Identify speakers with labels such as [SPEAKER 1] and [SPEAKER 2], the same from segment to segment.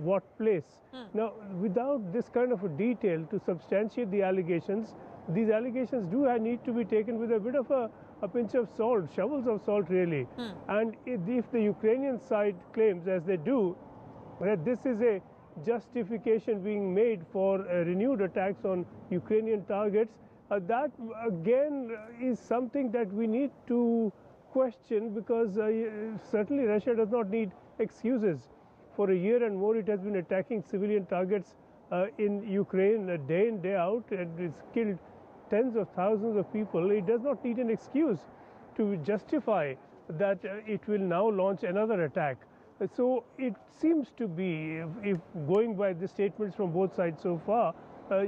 [SPEAKER 1] what place. Now, without this kind of a detail to substantiate the allegations, these allegations do need to be taken with a bit of a pinch of salt, shovels of salt really. And if the Ukrainian side claims, as they do, that this is a justification being made for renewed attacks on Ukrainian targets, that again is something that we need to question, because certainly Russia does not need excuses. For a year and more it has been attacking civilian targets in Ukraine day in, day out, and it's killed tens of thousands of people. It does not need an excuse to justify that it will now launch another attack. So it seems to be, if going by the statements from both sides so far,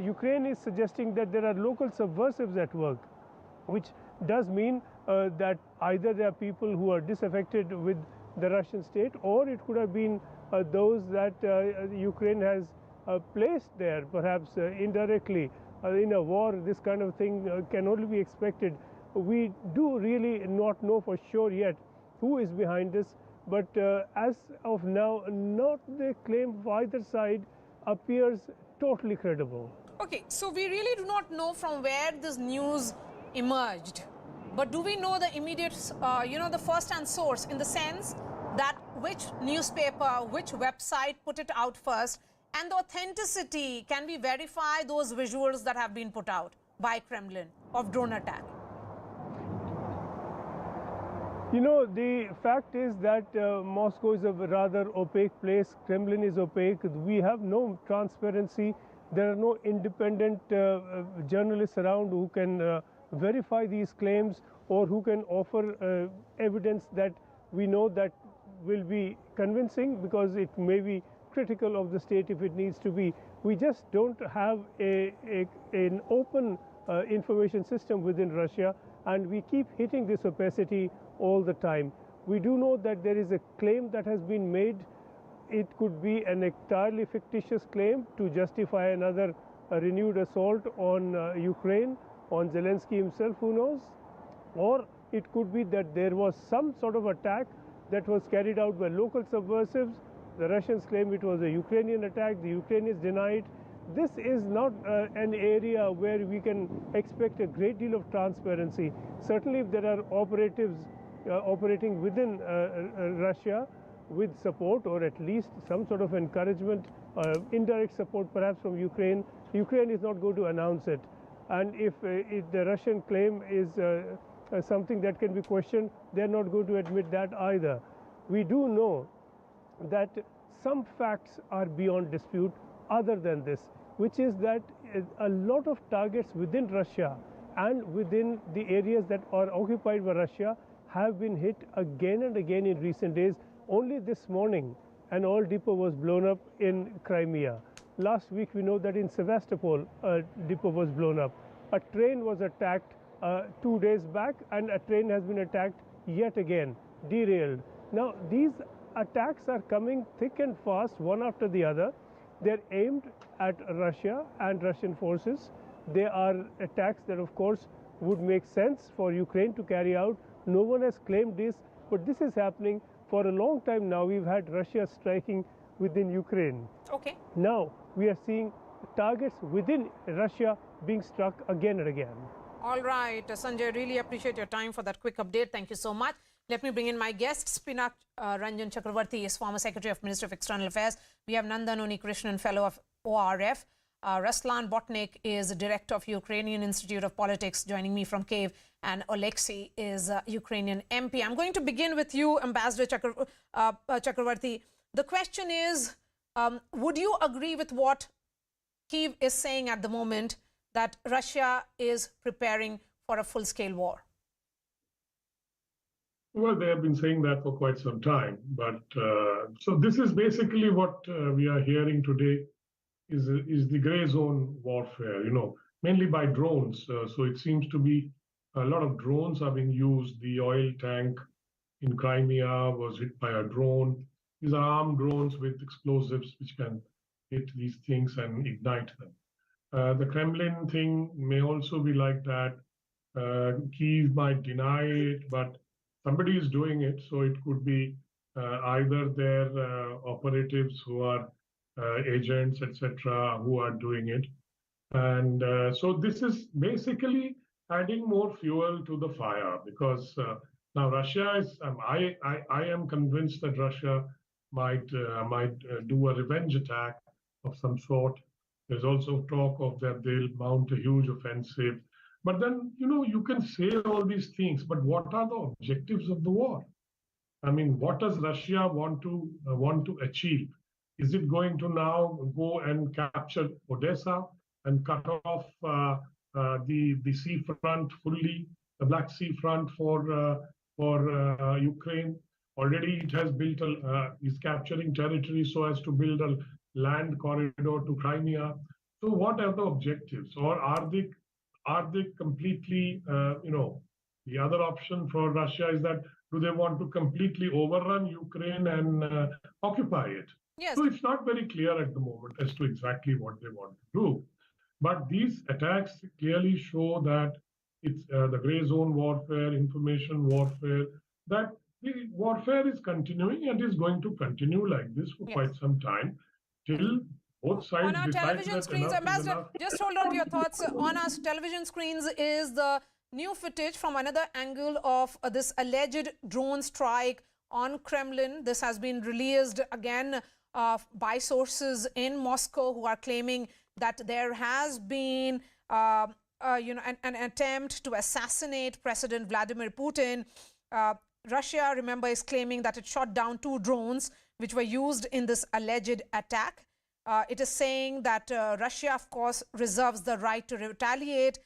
[SPEAKER 1] Ukraine is suggesting that there are local subversives at work, which does mean that either there are people who are disaffected with the Russian state, or it could have been those that Ukraine has placed there, perhaps indirectly. In a war, this kind of thing can only be expected. We do really not know for sure yet who is behind this, but as of now, not the claim of either side appears totally credible.
[SPEAKER 2] Okay, so we really do not know from where this news emerged, but do we know the immediate, the first-hand source, in the sense that which newspaper, which website put it out first, and the authenticity, can we verify those visuals that have been put out by Kremlin of drone attack?
[SPEAKER 1] You know, the fact is that Moscow is a rather opaque place. Kremlin is opaque. We have no transparency. There are no independent journalists around who can verify these claims, or who can offer evidence that we know that will be convincing, because it may be critical of the state if it needs to be. We just don't have an open information system within Russia, and we keep hitting this opacity all the time. We do know that there is a claim that has been made. It could be an entirely fictitious claim to justify another renewed assault on Ukraine, on Zelensky himself, who knows? Or it could be that there was some sort of attack that was carried out by local subversives. The Russians claim it was a Ukrainian attack. The Ukrainians deny it. This is not an area where we can expect a great deal of transparency. Certainly, if there are operatives operating within Russia with support, or at least some sort of encouragement, indirect support perhaps from Ukraine, Ukraine is not going to announce it. And if the Russian claim is something that can be questioned, they're not going to admit that either. We do know that some facts are beyond dispute other than this, which is that a lot of targets within Russia and within the areas that are occupied by Russia have been hit again and again in recent days. Only this morning, an oil depot was blown up in Crimea. Last week, we know that in Sevastopol, a depot was blown up. A train was attacked 2 days back, and a train has been attacked yet again, derailed. Now, these attacks are coming thick and fast, one after the other. They're aimed at Russia and Russian forces. They are attacks that, of course, would make sense for Ukraine to carry out. No one has claimed this, but this is happening for a long time now. We've had Russia striking within Ukraine.
[SPEAKER 2] Okay.
[SPEAKER 1] Now we are seeing targets within Russia being struck again and again.
[SPEAKER 2] All right, Sanjay, really appreciate your time for that quick update. Thank you so much. Let me bring in my guests. Pinak Ranjan Chakravarti is former Secretary of Ministry of External Affairs. We have Nandan Unnikrishnan, Fellow of ORF. Ruslan Botnik is Director of Ukrainian Institute of Politics, joining me from Kiev. And Alexei is Ukrainian MP. I'm going to begin with you, Ambassador Chakravarti. The question is, would you agree with what Kiev is saying at the moment, that Russia is preparing for a full-scale war?
[SPEAKER 3] Well, they have been saying that for quite some time. But so this is basically what we are hearing today is the gray zone warfare, mainly by drones. So it seems to be a lot of drones are being used. The oil tank in Crimea was hit by a drone. These are armed drones with explosives which can hit these things and ignite them. The Kremlin thing may also be like that. Kyiv might deny it, but somebody is doing it. So it could be either their operatives who are agents, etc., who are doing it. And so this is basically adding more fuel to the fire because now Russia is. I am convinced that Russia might do a revenge attack of some sort. There's also talk of that they'll mount a huge offensive. But then you can say all these things, but what are the objectives of the war? I mean, what does Russia want to achieve? Is it going to now go and capture Odessa and cut off the sea front fully, the Black Sea front for Ukraine? Already, it has built is capturing territory so as to build a land corridor to Crimea. So, what are the objectives, or are they completely the other option for Russia is that do they want to completely overrun Ukraine and occupy it?
[SPEAKER 2] Yes.
[SPEAKER 3] So it's not very clear at the moment as to exactly what they want to do. But these attacks clearly show that it's the gray zone warfare, information warfare, that the warfare is continuing and is going to continue like this for quite some time till both sides
[SPEAKER 2] on our television screens, Ambassador, just hold on to your thoughts. On our television screens is the new footage from another angle of this alleged drone strike on Kremlin. This has been released again by sources in Moscow who are claiming that there has been an attempt to assassinate President Vladimir Putin. Russia, remember, is claiming that it shot down 2 drones which were used in this alleged attack. It is saying that Russia, of course, reserves the right to retaliate.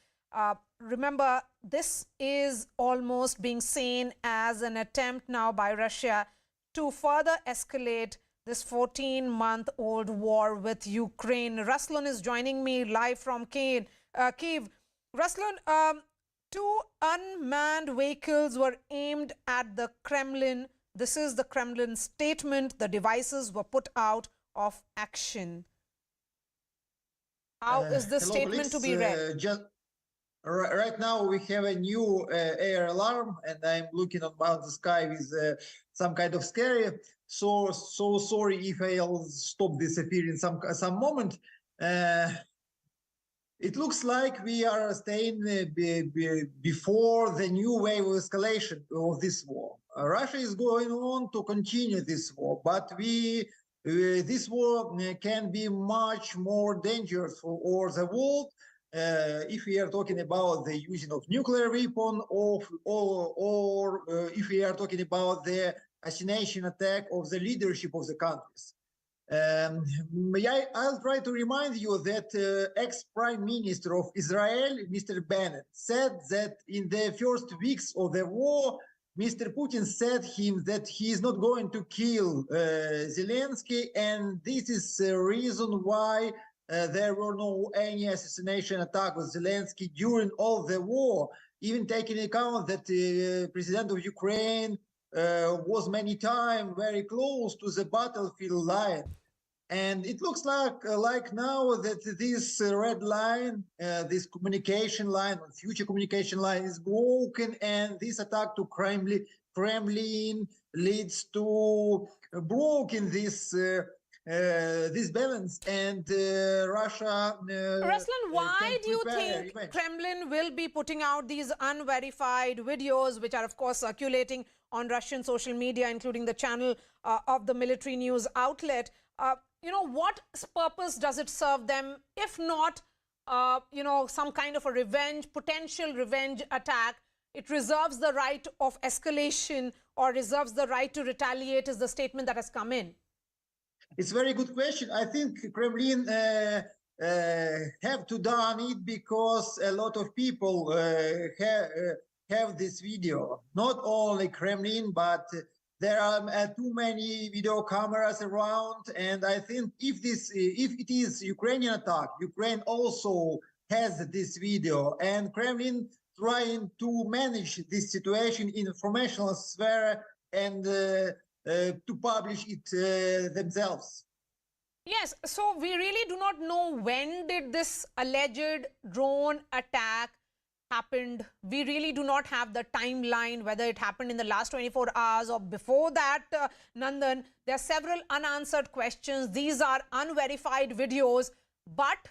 [SPEAKER 2] Remember, this is almost being seen as an attempt now by Russia to further escalate this 14-month-old war with Ukraine. Ruslan is joining me live from Kiev. Ruslan, 2 unmanned vehicles were aimed at the Kremlin. This is the Kremlin statement. The devices were put out of action. How is this statement to be read?
[SPEAKER 4] Right now we have a new air alarm, and I'm looking about the sky with some kind of scary. So sorry if I'll stop disappearing some moment. It looks like we are staying before the new wave of escalation of this war. Russia is going on to continue this war, but this war can be much more dangerous for the world if we are talking about the using of nuclear weapon, or if we are talking about the assassination attack of the leadership of the countries. I'll try to remind you that ex-Prime Minister of Israel, Mr. Bennett, said that in the first weeks of the war, Mr. Putin said him that he is not going to kill Zelensky, and this is the reason why there were no any assassination attack with Zelensky during all the war, even taking account that the President of Ukraine was many times very close to the battlefield line. And it looks like now that this red line, this communication line, future communication line is broken, and this attack to Kremlin leads to broken this balance, and Russia.
[SPEAKER 2] Ruslan, why do you think Kremlin will be putting out these unverified videos, which are of course circulating on Russian social media, including the channel of the military news outlet? What purpose does it serve them, if not, some kind of a potential revenge attack? It reserves the right of escalation, or reserves the right to retaliate, is the statement that has come in.
[SPEAKER 4] It's a very good question. I think Kremlin have to done it because a lot of people have this video. Not only Kremlin, but there are too many video cameras around, and I think if it is Ukrainian attack, Ukraine also has this video, and Kremlin trying to manage this situation in informational sphere and to publish it themselves.
[SPEAKER 2] Yes, so we really do not know when did this alleged drone attack happened. We really do not have the timeline, whether it happened in the last 24 hours or before that, Nandan. There are several unanswered questions. These are unverified videos, but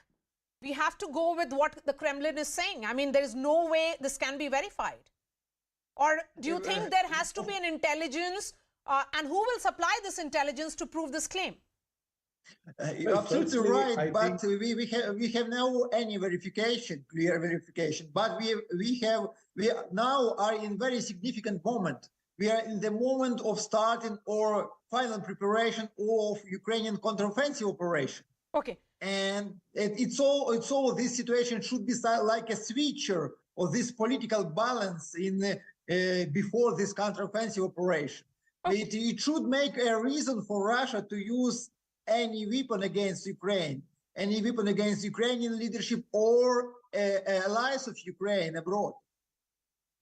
[SPEAKER 2] we have to go with what the Kremlin is saying. I mean, there is no way this can be verified. Or do you think there has to be an intelligence, and who will supply this intelligence to prove this claim?
[SPEAKER 4] You're absolutely right, but we have no any verification, clear verification. But we now are in very significant moment. We are in the moment of starting or final preparation of Ukrainian counteroffensive operation.
[SPEAKER 2] Okay.
[SPEAKER 4] And it's all this situation should be like a switcher of this political balance in before this counteroffensive operation. Okay. It should make a reason for Russia to use any weapon against Ukraine, any weapon against Ukrainian leadership or allies of Ukraine abroad.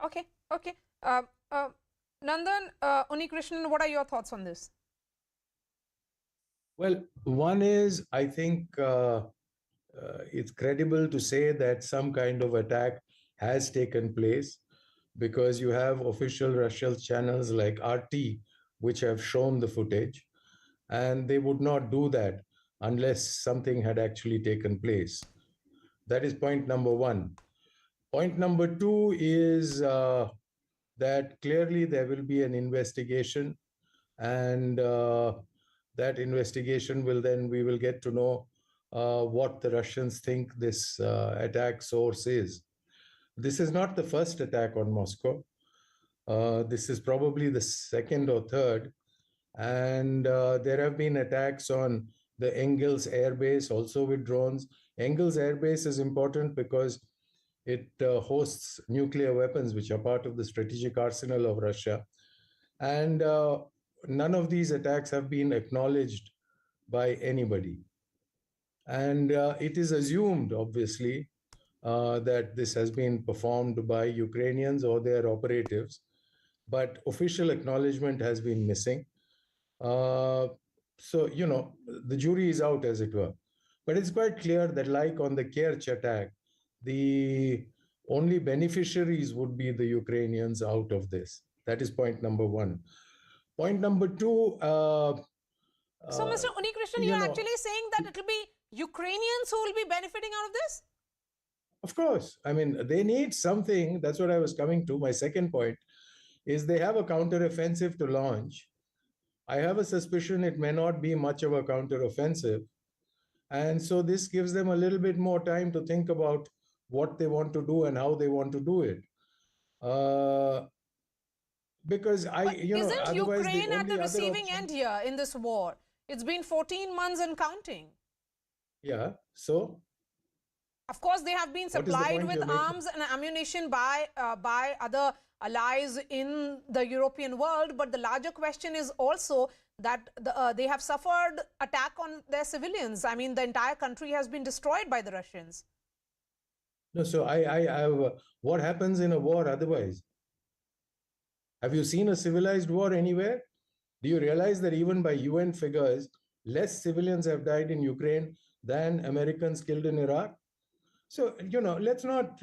[SPEAKER 2] Okay, okay. Nandan, Unikrishnan, what are your thoughts on this?
[SPEAKER 5] Well, one is, I think it's credible to say that some kind of attack has taken place, because you have official Russian channels like RT, which have shown the footage, and they would not do that unless something had actually taken place. That is point number one. Point number two is that clearly there will be an investigation, and that investigation will then, we will get to know what the Russians think this attack source is. This is not the first attack on Moscow. This is probably the second or third. And there have been attacks on the Engels Air Base, also with drones. Engels Air Base is important because it hosts nuclear weapons, which are part of the strategic arsenal of Russia. And none of these attacks have been acknowledged by anybody. And it is assumed, obviously, that this has been performed by Ukrainians or their operatives, but official acknowledgement has been missing. So, you know, the jury is out, as it were. But it's quite clear that, like on the Kerch attack, the only beneficiaries would be the Ukrainians out of this. That is point number one. Point number two.
[SPEAKER 2] So, Mr. Unikrishnan, you're actually saying that it will be Ukrainians who will be benefiting out of this?
[SPEAKER 5] Of course. I mean, they need something. That's what I was coming to. My second point is they have a counteroffensive to launch. I have a suspicion it may not be much of a counteroffensive. And so this gives them a little bit more time to think about what they want to do and how they want to do it. Because
[SPEAKER 2] isn't Ukraine at the receiving end here in this war? It's been 14 months and counting.
[SPEAKER 5] Yeah, so?
[SPEAKER 2] Of course, they have been supplied with arms and ammunition by other allies in the European world. But the larger question is also that they have suffered attack on their civilians. I mean, the entire country has been destroyed by the Russians.
[SPEAKER 5] No, so what happens in a war otherwise? Have you seen a civilized war anywhere? Do you realize that even by UN figures, less civilians have died in Ukraine than Americans killed in Iraq? So, you know, let's not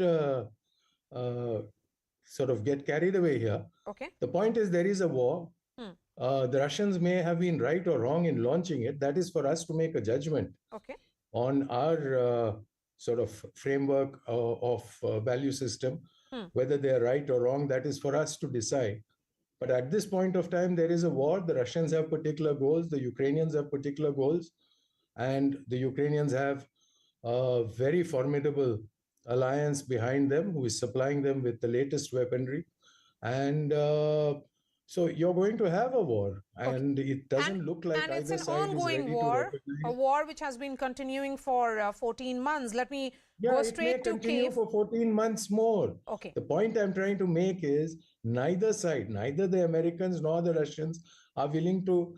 [SPEAKER 5] sort of get carried away here.
[SPEAKER 2] Okay.
[SPEAKER 5] The point is there is a war. The Russians may have been right or wrong in launching it. That is for us to make a judgment on our sort of framework of value system. Whether they're right or wrong, that is for us to decide. But at this point of time, there is a war. The Russians have particular goals. The Ukrainians have particular goals. And the Ukrainians have a very formidable alliance behind them who is supplying them with the latest weaponry. And so you're going to have a war. And it doesn't look like either side is ready to recognize.
[SPEAKER 2] And it's an ongoing war, a war which has been continuing for 14 months. Let me go straight to Kyiv.
[SPEAKER 5] It may continue for 14 months more.
[SPEAKER 2] Okay.
[SPEAKER 5] The point I'm trying to make is neither side, neither the Americans nor the Russians are willing to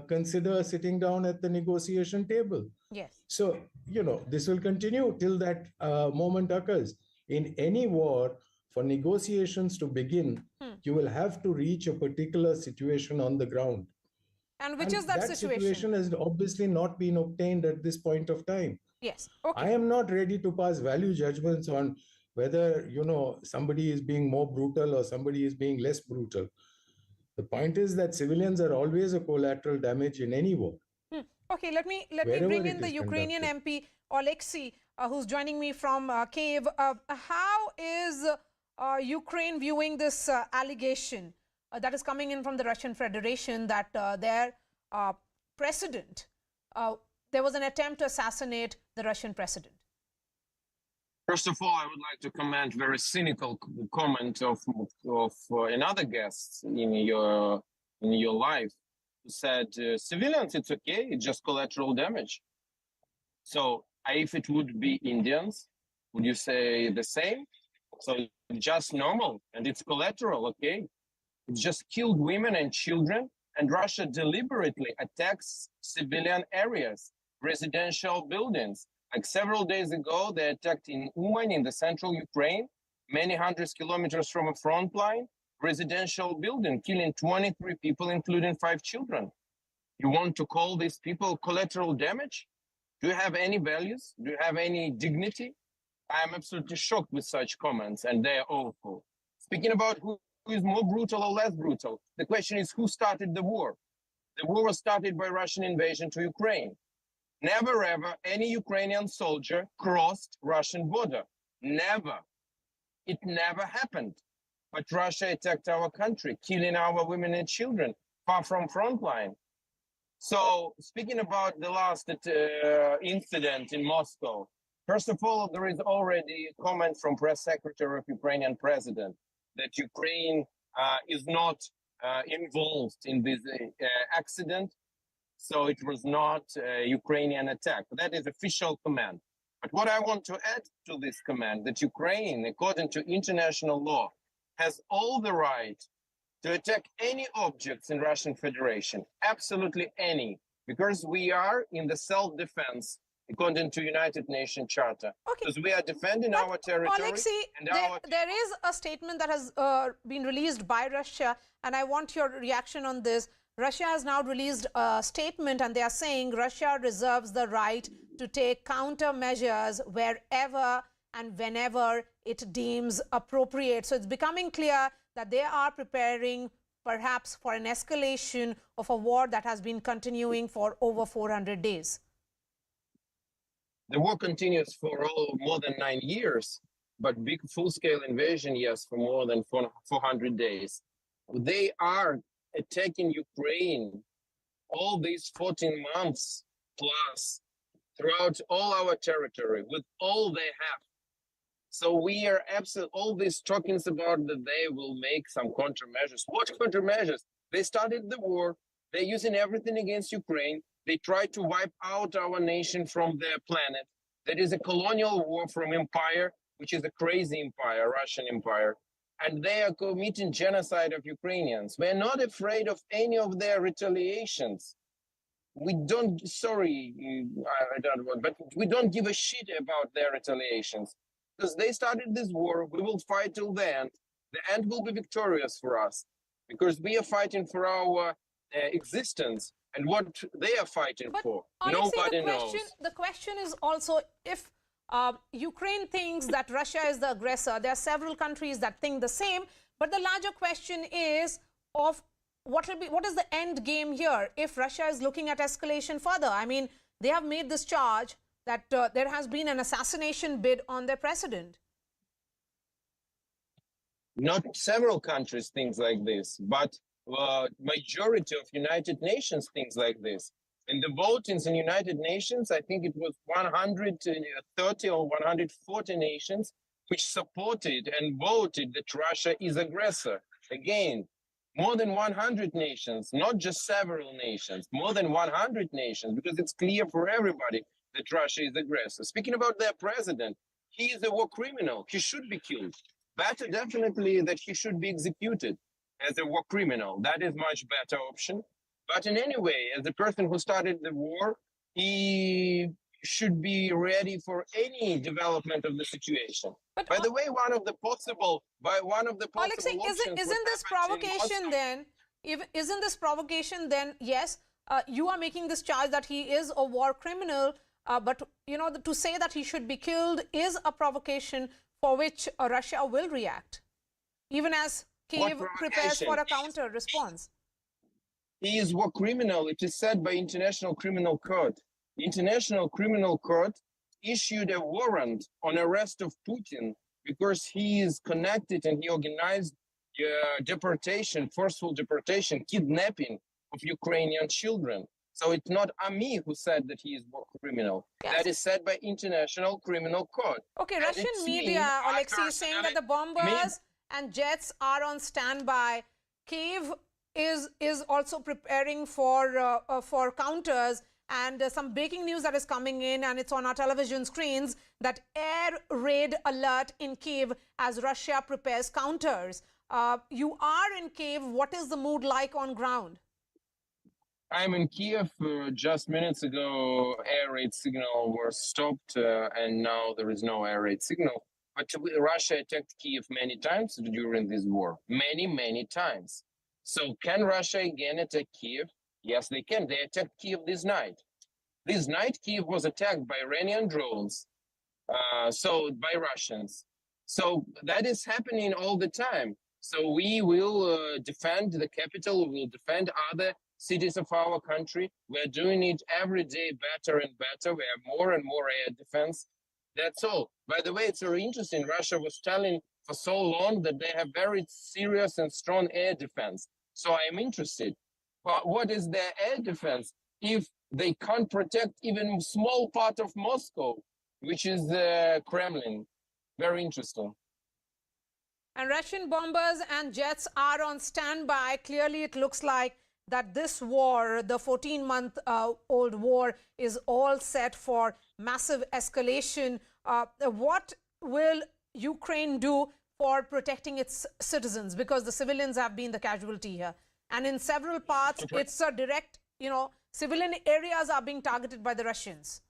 [SPEAKER 5] consider sitting down at the negotiation table.
[SPEAKER 2] Yes.
[SPEAKER 5] So, you know, this will continue till that moment occurs. In any war, for negotiations to begin, you will have to reach a particular situation on the ground.
[SPEAKER 2] And which is that situation?
[SPEAKER 5] That situation has obviously not been obtained at this point of time.
[SPEAKER 2] Yes. Okay.
[SPEAKER 5] I am not ready to pass value judgments on whether, you know, somebody is being more brutal or somebody is being less brutal. The point is that civilians are always a collateral damage in any war.
[SPEAKER 2] Okay, let me bring in the Ukrainian MP Oleksiy, who's joining me from Kyiv. How is Ukraine viewing this allegation that is coming in from the Russian Federation that their president, there was an attempt to assassinate the Russian president?
[SPEAKER 6] First of all, I would like to comment very cynical comment of another guest in your live, who said civilians, it's okay, it's just collateral damage. So if it would be Indians, would you say the same? So just normal and it's collateral, okay? It just killed women and children, and Russia deliberately attacks civilian areas, residential buildings. Like several days ago, they attacked in Uman in the central Ukraine, many hundreds kilometers from a front line, residential building, killing 23 people, including 5 children. You want to call these people collateral damage? Do you have any values? Do you have any dignity? I am absolutely shocked with such comments, and they are awful. Speaking about who is more brutal or less brutal, the question is who started the war? The war was started by Russian invasion to Ukraine. Never ever any Ukrainian soldier crossed Russian border. Never. It never happened. But Russia attacked our country, killing our women and children far from frontline. So speaking about the last incident in Moscow, first of all, there is already a comment from press secretary of Ukrainian president that Ukraine is not involved in this accident. So it was not a Ukrainian attack. That is official command. But what I want to add to this command, that Ukraine, according to international law, has all the right to attack any objects in Russian Federation, absolutely any, because we are in the self-defense according to United Nations Charter. Okay. Because we are defending our territory.
[SPEAKER 2] Oleksiy,
[SPEAKER 6] and
[SPEAKER 2] there is a statement that has been released by Russia, and I want your reaction on this. Russia has now released a statement, and they are saying Russia reserves the right to take countermeasures wherever and whenever it deems appropriate. So it's becoming clear that they are preparing perhaps for an escalation of a war that has been continuing for over 400 days.
[SPEAKER 6] The war continues for more than 9 years, but big full-scale invasion, yes, for more than 400 days. They are attacking Ukraine all these 14 months plus throughout all our territory with all they have. So we are absolutely, all these talkings about that they will make some countermeasures. What countermeasures? They started the war. They're using everything against Ukraine. They try to wipe out our nation from their planet. That is a colonial war from empire, which is a crazy empire, Russian empire. And they are committing genocide of Ukrainians. We're not afraid of any of their retaliations. We don't, sorry, I don't want, but we don't give a shit about their retaliations. Because they started this war, we will fight till the end. The end will be victorious for us. Because we are fighting for our existence. And what they are fighting for, nobody knows.
[SPEAKER 2] The question is also if Ukraine thinks that Russia is the aggressor. There are several countries that think the same, but the larger question is of what is the end game here if Russia is looking at escalation further? I mean, they have made this charge that there has been an assassination bid on their president.
[SPEAKER 6] Not several countries think like this, but majority of United Nations thinks like this. In the votings in United Nations, I think it was 130 or 140 nations which supported and voted that Russia is aggressor. Again, more than 100 nations, not just several nations, more than 100 nations, because it's clear for everybody that Russia is aggressor. Speaking about their president, he is a war criminal. He should be killed. Better definitely that he should be executed as a war criminal. That is much better option. But in any way, as the person who started the war, he should be ready for any development of the situation. But by the way, one of the possible
[SPEAKER 2] Oleksiy, isn't this provocation then? Isn't this provocation then? Yes, you are making this charge that he is a war criminal, but you know, to say that he should be killed is a provocation for which Russia will react, even as Kyiv prepares for a counter response?
[SPEAKER 6] He is war criminal. It is said by International Criminal Court. The International Criminal Court issued a warrant on arrest of Putin because he is connected and he organized deportation, forceful deportation, kidnapping of Ukrainian children. So it's not me who said that he is war criminal.
[SPEAKER 2] Yes.
[SPEAKER 6] That is said by International Criminal Court.
[SPEAKER 2] Okay,
[SPEAKER 6] And
[SPEAKER 2] Russian media, Alexei, is saying that the bombers and jets are on standby. Kyiv is also preparing for counters, and some breaking news that is coming in, and it's on our television screens, that air raid alert in Kyiv as Russia prepares counters. You are in Kyiv. What is the mood like on ground?
[SPEAKER 6] I'm in Kiev. Just minutes ago, air raid signal was stopped, and now there is no air raid signal. But Russia attacked Kiev many times during this war, many times. So can Russia again attack Kiev? Yes, they can. They attacked Kiev this night. This night, Kiev was attacked by Iranian drones, so by Russians. So that is happening all the time. So we will defend the capital. We will defend other cities of our country. We're doing it every day better and better. We have more and more air defense. That's all. By the way, it's very interesting. Russia was telling for so long that they have very serious and strong air defense. So I am interested. But what is their air defense if they can't protect even a small part of Moscow, which is the Kremlin? Very interesting.
[SPEAKER 2] And Russian bombers and jets are on standby. Clearly, it looks like that this war, the 14-month-old war, is all set for massive escalation. What will Ukraine do for protecting its citizens? Because the civilians have been the casualty here. And in several parts, it's a direct, civilian areas are being targeted by the Russians.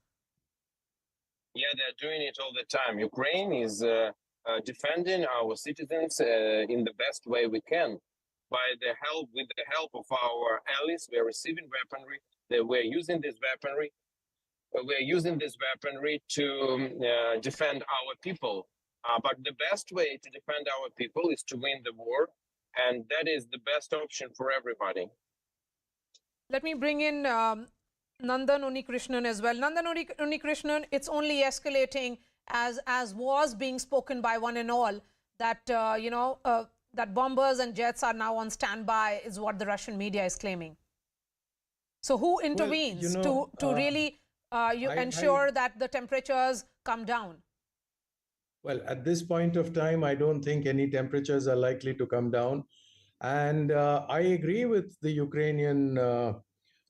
[SPEAKER 6] Yeah, they're doing it all the time. Ukraine is defending our citizens in the best way we can. With the help of our allies, we are receiving weaponry. We're using this weaponry. We're using this weaponry to defend our people. But the best way to defend our people is to win the war, and that is the best option for everybody.
[SPEAKER 2] Let me bring in Nandan Unikrishnan as well. Nandan Unikrishnan, it's only escalating as was being spoken by one and all that that bombers and jets are now on standby is what the Russian media is claiming. So who intervenes to really ensure that the temperatures come down?
[SPEAKER 5] Well, at this point of time, I don't think any temperatures are likely to come down. And I agree with the Ukrainian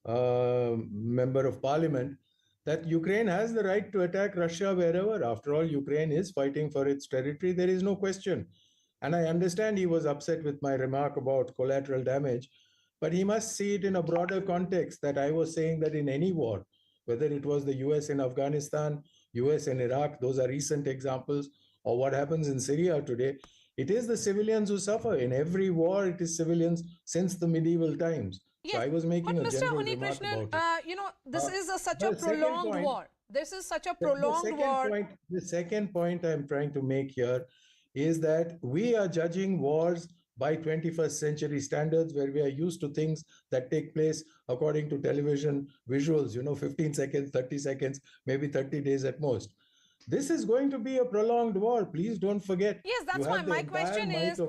[SPEAKER 5] member of parliament that Ukraine has the right to attack Russia wherever. After all, Ukraine is fighting for its territory. There is no question. And I understand he was upset with my remark about collateral damage, but he must see it in a broader context that I was saying that in any war, whether it was the US in Afghanistan, US in Iraq, those are recent examples, or what happens in Syria today, it is the civilians who suffer. In every war, it is civilians since the medieval times.
[SPEAKER 2] Yes,
[SPEAKER 5] so I was making
[SPEAKER 2] but
[SPEAKER 5] a general remark about it.
[SPEAKER 2] This is such a prolonged war. This is such a prolonged war.
[SPEAKER 5] The second point I'm trying to make here is that we are judging wars by 21st century standards, where we are used to things that take place according to television visuals, 15 seconds, 30 seconds, maybe 30 days at most. This is going to be a prolonged war. Please don't forget.
[SPEAKER 2] Yes, that's why my question is,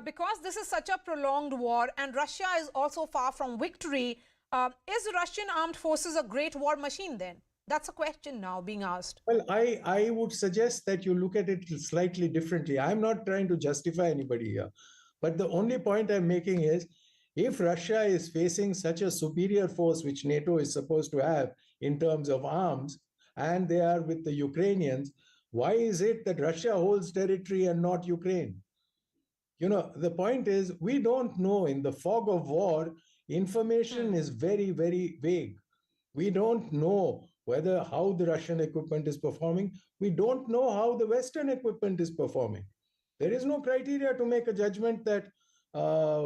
[SPEAKER 2] because this is such a prolonged war and Russia is also far from victory, is Russian armed forces a great war machine then? That's a question now being asked.
[SPEAKER 5] Well, I would suggest that you look at it slightly differently. I'm not trying to justify anybody here. But the only point I'm making is, if Russia is facing such a superior force, which NATO is supposed to have in terms of arms, and they are with the Ukrainians, why is it that Russia holds territory and not Ukraine? The point is, we don't know. In the fog of war, information is very, very vague. We don't know how the Russian equipment is performing. We don't know how the Western equipment is performing. There is no criteria to make a judgment that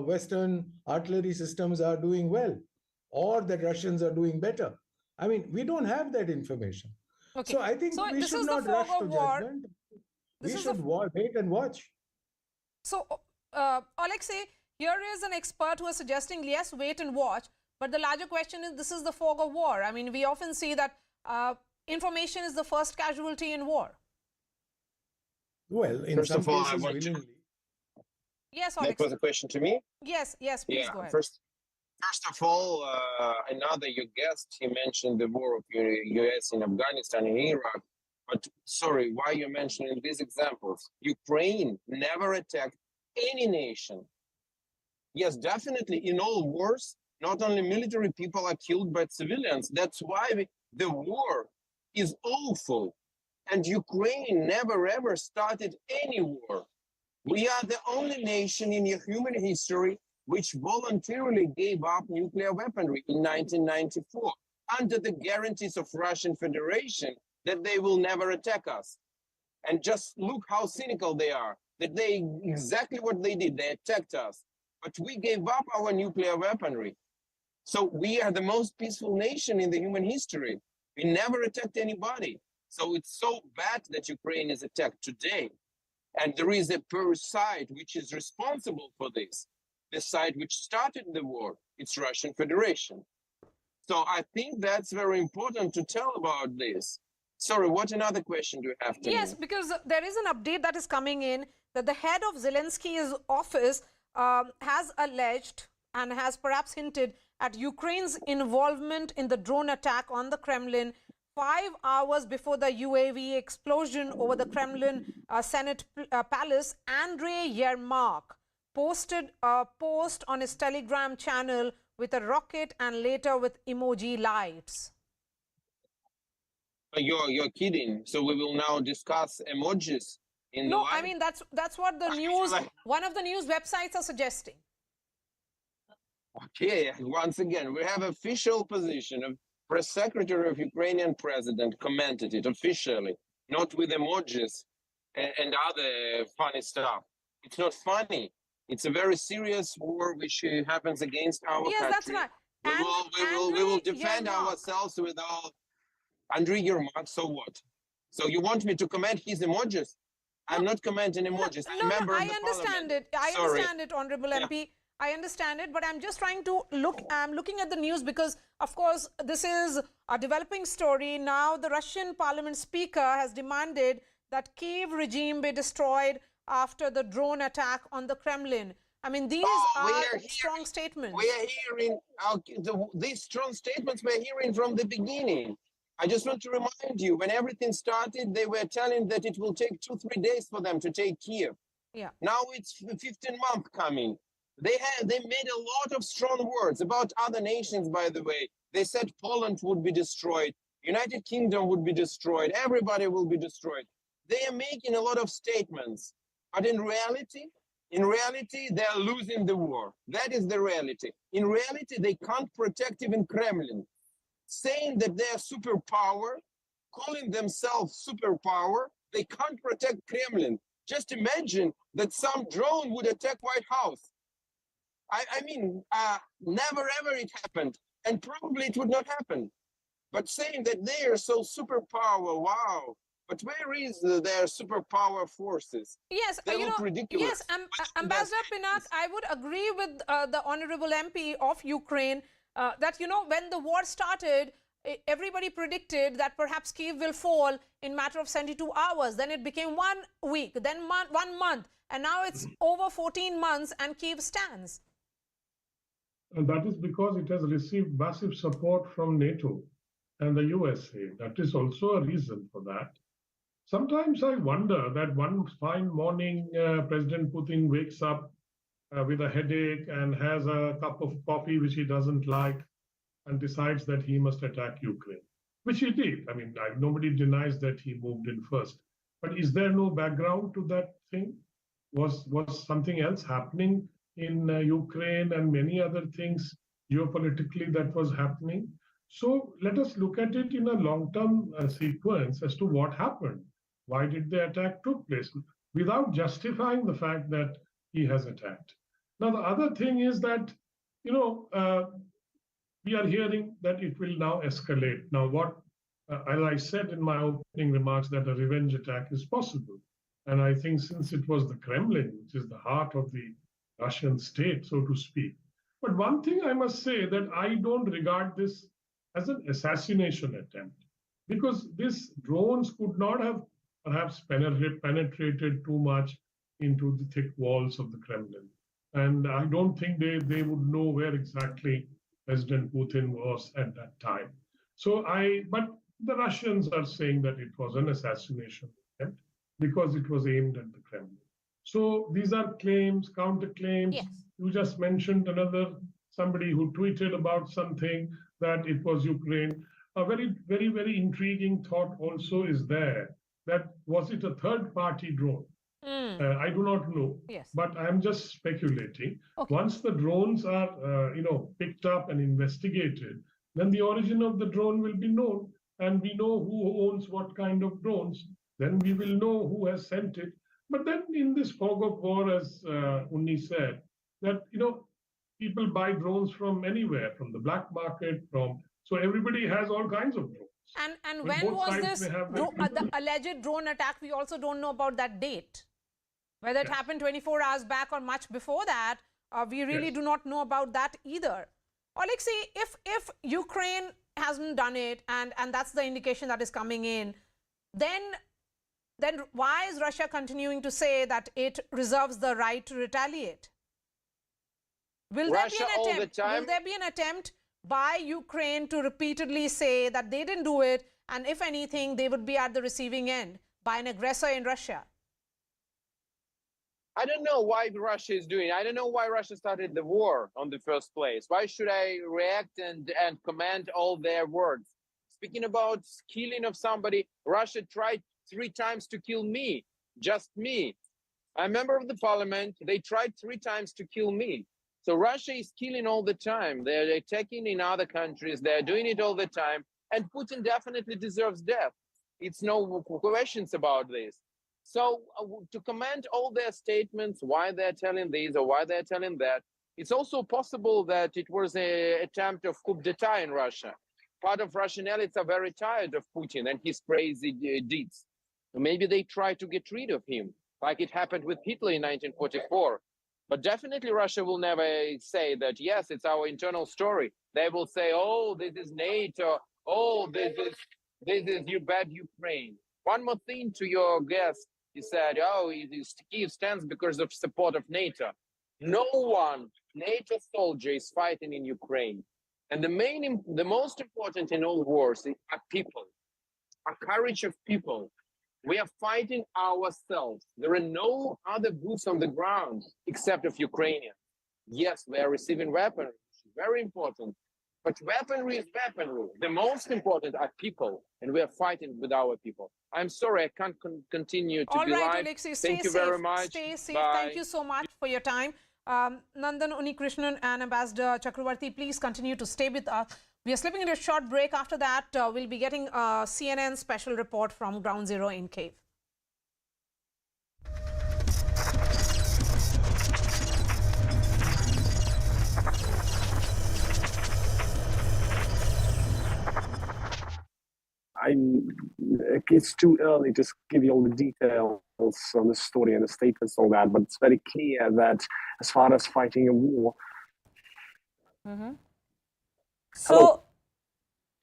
[SPEAKER 5] Western artillery systems are doing well or that Russians are doing better. I mean, we don't have that information.
[SPEAKER 2] Okay.
[SPEAKER 5] So I think we should not rush to judgment.
[SPEAKER 2] This
[SPEAKER 5] We
[SPEAKER 2] is
[SPEAKER 5] should wait and watch.
[SPEAKER 2] So, Alexei, here is an expert who is suggesting, yes, wait and watch. But the larger question is, this is the fog of war. I mean, we often see that information is the first casualty in war.
[SPEAKER 5] Well, in
[SPEAKER 6] First
[SPEAKER 5] some
[SPEAKER 6] of all,
[SPEAKER 5] cases, willingly.
[SPEAKER 2] Yes,
[SPEAKER 6] That
[SPEAKER 2] Alexei.
[SPEAKER 6] was a question to me.
[SPEAKER 2] Yes, please go ahead.
[SPEAKER 6] First of all, another your guest, he mentioned the war of U.S. in Afghanistan and Iraq. But sorry, why you're mentioning these examples? Ukraine never attacked any nation. Yes, definitely, in all wars, not only military people are killed, but civilians. That's why the war is awful. And Ukraine never ever started any war. We are the only nation in human history which voluntarily gave up nuclear weaponry in 1994 under the guarantees of Russian Federation that they will never attack us. And just look how cynical they are, that they exactly what they did, they attacked us. But we gave up our nuclear weaponry. So we are the most peaceful nation in the human history. We never attacked anybody. So it's so bad that Ukraine is attacked today. And there is a side which is responsible for this. The side which started the war, it's Russian Federation. So I think that's very important to tell about this. Sorry, what another question do you have to
[SPEAKER 2] Yes,
[SPEAKER 6] me?
[SPEAKER 2] because there is an update that is coming in that the head of Zelensky's office has alleged and has perhaps hinted at Ukraine's involvement in the drone attack on the Kremlin 5 hours before the UAV explosion over the Kremlin Senate Palace. Andrei Yermak posted a post on his Telegram channel with a rocket and later with emoji lights.
[SPEAKER 6] You're kidding. So we will now discuss emojis in the
[SPEAKER 2] No,
[SPEAKER 6] live?
[SPEAKER 2] I mean, that's what the news, one of the news websites are suggesting.
[SPEAKER 6] Okay, once again, we have official position of press secretary of Ukrainian president commented it officially, not with emojis and other funny stuff. It's not funny. It's a very serious war which happens against our country.
[SPEAKER 2] Yes, that's right.
[SPEAKER 6] We will defend ourselves with our Andrei Yermak. So what? So you want me to comment his emojis? I'm not commenting emojis.
[SPEAKER 2] No, I understand it. I understand it, Honorable MP. I understand it, but I'm just trying to look, I'm looking at the news because, of course, this is a developing story. Now, the Russian parliament speaker has demanded that Kiev regime be destroyed after the drone attack on the Kremlin. I mean, these are strong statements.
[SPEAKER 6] We are hearing, these strong statements we're hearing from the beginning. I just want to remind you, when everything started, they were telling that it will take 2-3 days for them to take Kiev.
[SPEAKER 2] Yeah.
[SPEAKER 6] Now it's 15 months coming. They made a lot of strong words about other nations, by the way. They said Poland would be destroyed, United Kingdom would be destroyed, everybody will be destroyed. They are making a lot of statements, but in reality, they are losing the war. That is the reality. In reality, they can't protect even Kremlin. Saying that they are superpower, calling themselves superpower, they can't protect Kremlin. Just imagine that some drone would attack White House. I mean, never ever it happened, and probably it would not happen. But saying that they are so superpower, wow. But where is their superpower forces?
[SPEAKER 2] Yes,
[SPEAKER 6] they look ridiculous.
[SPEAKER 2] Yes, Ambassador Pinnak, I would agree with the Honorable MP of Ukraine that, you know, when the war started, everybody predicted that perhaps Kiev will fall in a matter of 72 hours. Then it became 1 week, then 1 month, and now it's over 14 months and Kiev stands.
[SPEAKER 3] And that is because it has received massive support from NATO and the USA. That is also a reason for that. Sometimes I wonder that one fine morning, President Putin wakes up with a headache and has a cup of coffee which he doesn't like and decides that he must attack Ukraine, which he did. I mean, nobody denies that he moved in first. But is there no background to that thing? Was something else happening in Ukraine and many other things geopolitically that was happening? So let us look at it in a long-term sequence as to what happened. Why did the attack took place without justifying the fact that he has attacked? Now, the other thing is that, you know, we are hearing that it will now escalate. Now, what, as I said in my opening remarks, that a revenge attack is possible. And I think since it was the Kremlin, which is the heart of the Russian state, so to speak. But one thing I must say that I don't regard this as an assassination attempt, because these drones could not have perhaps penetrated too much into the thick walls of the Kremlin. And I don't think they would know where exactly President Putin was at that time. But the Russians are saying that it was an assassination attempt because it was aimed at the Kremlin. So these are claims, counterclaims.
[SPEAKER 2] Yes.
[SPEAKER 3] You just mentioned somebody who tweeted about something that it was Ukraine. A very, very, very intriguing thought also is there, that was it a third-party drone? I do not know,
[SPEAKER 2] Yes.
[SPEAKER 3] but I'm just speculating.
[SPEAKER 2] Okay.
[SPEAKER 3] Once the drones are, picked up and investigated, then the origin of the drone will be known, and we know who owns what kind of drones. Then we will know who has sent it. But then in this fog of war, as Unni said, that people buy drones from anywhere, from the black market, so everybody has all kinds of drones.
[SPEAKER 2] And
[SPEAKER 3] But
[SPEAKER 2] when
[SPEAKER 3] both
[SPEAKER 2] was
[SPEAKER 3] sides
[SPEAKER 2] this
[SPEAKER 3] may have
[SPEAKER 2] the alleged drone attack? We also don't know about that date. Whether it happened 24 hours back or much before that, we really do not know about that either. Alexei, if Ukraine hasn't done it, and that's the indication that is coming in, then why is Russia continuing to say that it reserves the right to retaliate? Will there be an attempt? Will there be an attempt by Ukraine to repeatedly say that they didn't do it, and if anything, they would be at the receiving end by an aggressor in Russia?
[SPEAKER 6] I don't know why Russia is doing it. I don't know why Russia started the war on the first place. Why should I react and comment all their words? Speaking about killing of somebody, Russia tried 3 times to kill me, just me. I'm a member of the parliament. They tried 3 times to kill me. So Russia is killing all the time. They're attacking in other countries. They're doing it all the time. And Putin definitely deserves death. It's no questions about this. So to comment all their statements, why they're telling this or why they're telling that, it's also possible that it was an attempt of coup d'etat in Russia. Part of Russian elites are very tired of Putin and his crazy deeds. Maybe they try to get rid of him, like it happened with Hitler in 1944. But definitely Russia will never say that, yes, it's our internal story. They will say, oh, this is NATO. Oh, this is you bad Ukraine. One more thing to your guest. He said, oh, Kyiv stands because of support of NATO. No one NATO soldier is fighting in Ukraine. And the most important in all wars are people, are courage of people. We are fighting ourselves. There are no other boots on the ground except of Ukrainians. Yes, we are receiving weaponry, which is very important. But weaponry is weaponry. The most important are people, and we are fighting with our people. I'm sorry, I can't continue to be live.
[SPEAKER 2] All right, Alexei,
[SPEAKER 6] Thank you very much.
[SPEAKER 2] Stay safe.
[SPEAKER 6] Bye.
[SPEAKER 2] Thank you so much for your time. Nandan Unnikrishnan and Ambassador Chakravarti, please continue to stay with us. We are slipping into a short break. After that, we'll be getting a CNN special report from Ground Zero in Kyiv.
[SPEAKER 7] It's too early to give you all the details on the story and the statements and all that, but it's very clear that as far as fighting a war.
[SPEAKER 8] So,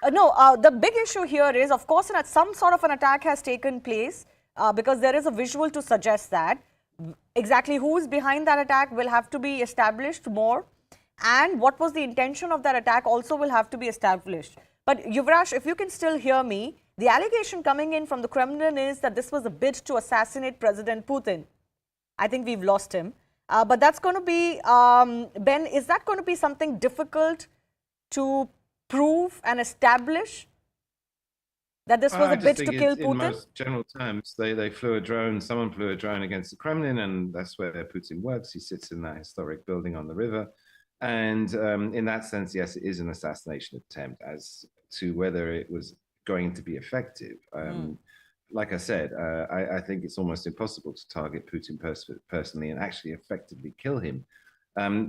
[SPEAKER 8] the big issue here is, of course, that some sort of an attack has taken place because there is a visual to suggest that. Exactly who is behind that attack will have to be established more, and what was the intention of that attack also will have to be established. But Yuvraj, if you can still hear me, the allegation coming in from the Kremlin is that this was a bid to assassinate President Putin. I think we've lost him. But that's going to be, Ben, is that going to be something difficult to prove and establish? That this was a bid to kill Putin?
[SPEAKER 9] In most general terms, they flew a drone, someone flew a drone against the Kremlin, and that's where Putin works. He sits in that historic building on the river. And in that sense, yes, it is an assassination attempt. As to whether it was going to be effective, like I said, I think it's almost impossible to target Putin personally and actually effectively kill him.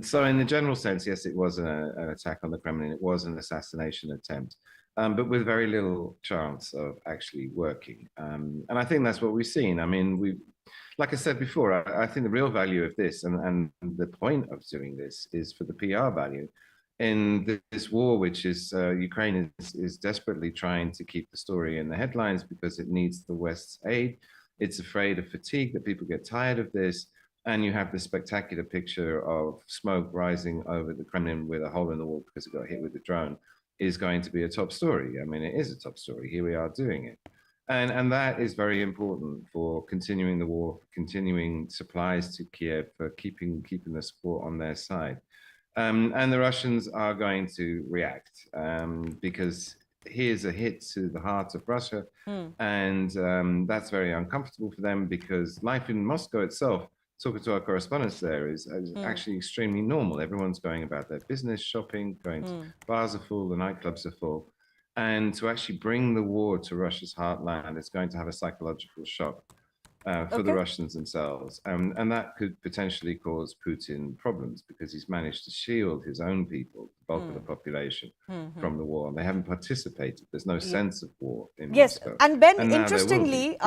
[SPEAKER 9] So in the general sense, yes, it was an attack on the Kremlin. It was an assassination attempt. but with very little chance of actually working. And I think that's what we've seen. I mean, like I said before, I think the real value of this and the point of doing this is for the PR value in this war, which is Ukraine is desperately trying to keep the story in the headlines because it needs the West's aid. It's afraid of fatigue, that people get tired of this. And you have this spectacular picture of smoke rising over the Kremlin with a hole in the wall because it got hit with a drone is going to be a top story. I mean, it is a top story. Here we are doing it. And that is very important for continuing the war, continuing supplies to Kiev, for keeping the support on their side. And the Russians are going to react because here's a hit to the heart of Russia. And that's very uncomfortable for them because life in Moscow itself, talking to our correspondents there, is actually extremely normal. Everyone's going about their business, shopping, going to bars are full, the nightclubs are full. And to actually bring the war to Russia's heartland is going to have a psychological shock for the Russians themselves. And that could potentially cause Putin problems because he's managed to shield his own people, the bulk of the population, from the war. And they haven't participated. There's no sense of war in Moscow.
[SPEAKER 8] And Ben,
[SPEAKER 9] and
[SPEAKER 8] interestingly,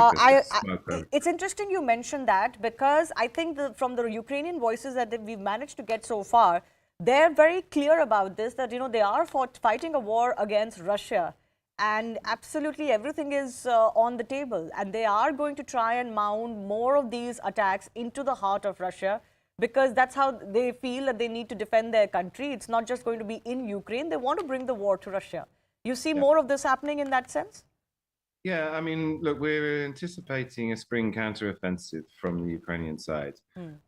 [SPEAKER 8] it's interesting you mentioned that because I think from the Ukrainian voices that we've managed to get so far, they're very clear about this, that, you know, they are fighting a war against Russia. And absolutely everything is on the table. And they are going to try and mount more of these attacks into the heart of Russia because that's how they feel that they need to defend their country. It's not just going to be in Ukraine. They want to bring the war to Russia. You see more of this happening in that sense?
[SPEAKER 9] Yeah, I mean, look, we're anticipating a spring counteroffensive from the Ukrainian side.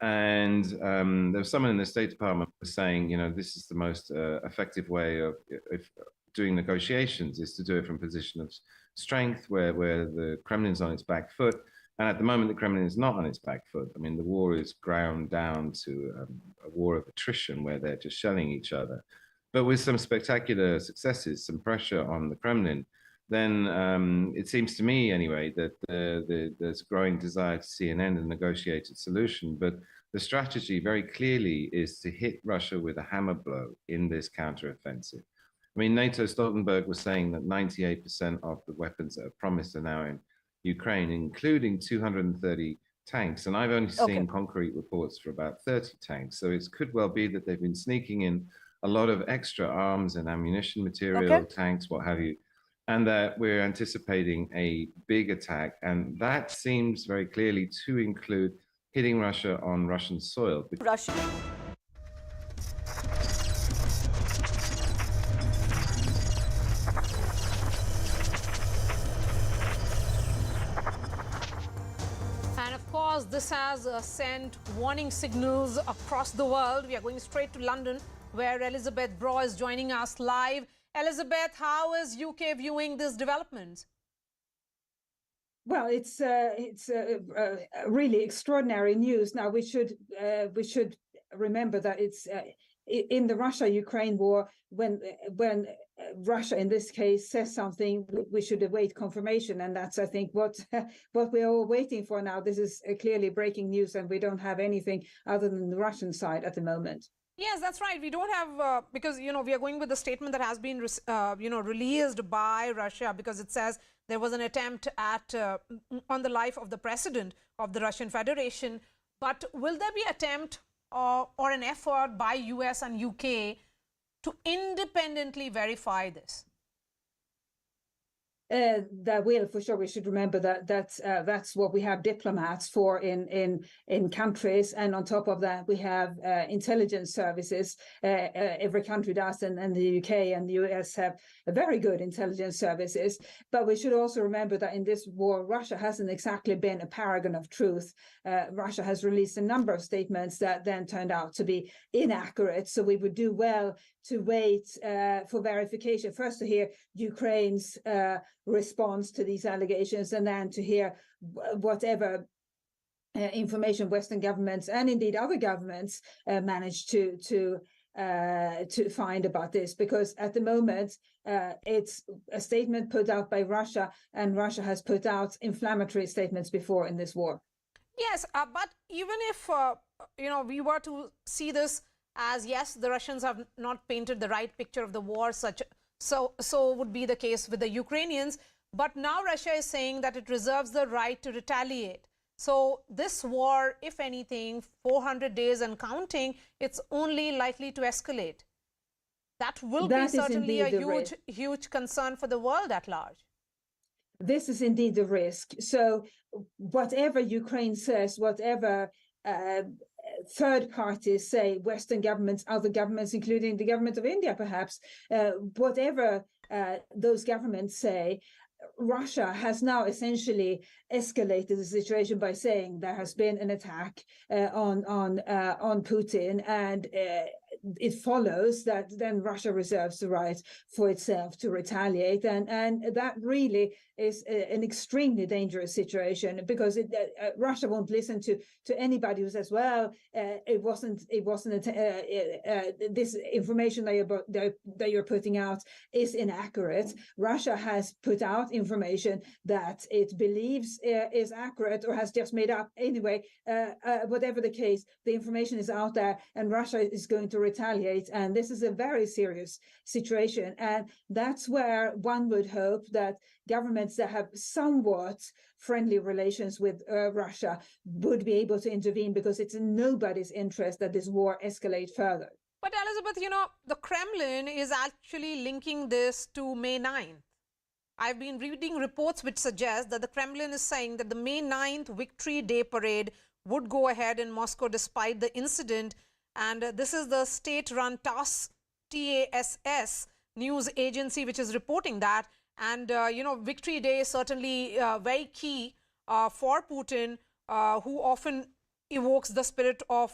[SPEAKER 9] And there was someone in the State Department was saying, you know, this is the most effective way of doing negotiations, is to do it from a position of strength where the Kremlin's on its back foot. And at the moment, the Kremlin is not on its back foot. I mean, the war is ground down to a war of attrition where they're just shelling each other. But with some spectacular successes, some pressure on the Kremlin, then it seems to me anyway that there's a growing desire to see an end and negotiated solution. But the strategy very clearly is to hit Russia with a hammer blow in this counteroffensive. I mean, NATO Stoltenberg was saying that 98% of the weapons that are promised are now in Ukraine, including 230 tanks. And I've only seen concrete reports for about 30 tanks. So it could well be that they've been sneaking in a lot of extra arms and ammunition material, tanks, what have you, and that we're anticipating a big attack. And that seems very clearly to include hitting Russia on Russian soil.
[SPEAKER 8] Russia.
[SPEAKER 2] This has sent warning signals across the world. We are going straight to London, where Elizabeth Braw is joining us live. Elizabeth, how is UK viewing this development?
[SPEAKER 10] Well, it's really extraordinary news. Now we should remember that it's in the Russia-Ukraine war, when Russia in this case says something, we should await confirmation, and that's, I think, what we're all waiting for now. This is clearly breaking news, and we don't have anything other than the Russian side at the moment.
[SPEAKER 2] Yes, that's right. We don't have because we are going with the statement that has been released by Russia, because it says there was an attempt at on the life of the president of the Russian Federation. But will there be attempt or an effort by US and UK to independently verify this?
[SPEAKER 10] That will, for sure. We should remember that that's what we have diplomats for in countries, and on top of that we have intelligence services. Every country does, and the UK and the US have very good intelligence services. But we should also remember that in this war, Russia hasn't exactly been a paragon of truth. Russia has released a number of statements that then turned out to be inaccurate. So we would do well to wait for verification, first to hear Ukraine's response to these allegations, and then to hear whatever information Western governments and indeed other governments manage to find about this. Because at the moment it's a statement put out by Russia, and Russia has put out inflammatory statements before in this war.
[SPEAKER 2] Yes, but even if we were to see this as, yes, the Russians have not painted the right picture of the war, such So would be the case with the Ukrainians. But now Russia is saying that it reserves the right to retaliate. So this war, if anything, 400 days and counting, it's only likely to escalate. That will be certainly a huge concern for the world at large.
[SPEAKER 10] This is indeed the risk. So whatever Ukraine says, whatever third parties say, Western governments, other governments, including the government of India, perhaps, whatever those governments say, Russia has now essentially escalated the situation by saying there has been an attack on Putin, and it follows that then Russia reserves the right for itself to retaliate, and that really is an extremely dangerous situation, because Russia won't listen to anybody who says, well, it wasn't this information that you're putting out is inaccurate. Russia has put out information that it believes is accurate or has just made up. Anyway, whatever the case, the information is out there, and Russia is going to retaliate, and this is a very serious situation. And that's where one would hope that governments that have somewhat friendly relations with Russia would be able to intervene, because it's in nobody's interest that this war escalate further.
[SPEAKER 2] But Elizabeth, you know, the Kremlin is actually linking this to May 9th. I've been reading reports which suggest that the Kremlin is saying that the May 9th Victory Day parade would go ahead in Moscow despite the incident. And this is the state-run TASS news agency which is reporting that. And, you know, Victory Day is certainly very key for Putin, who often evokes the spirit of,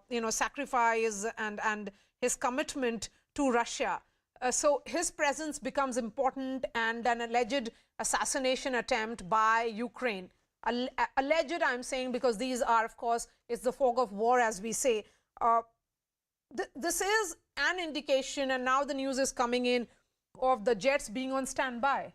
[SPEAKER 2] you know, sacrifice and his commitment to Russia. So his presence becomes important, and an alleged assassination attempt by Ukraine. Alleged, I'm saying, because these are, of course, it's the fog of war, as we say. This is an indication, and now the news is coming in, of the jets being on standby.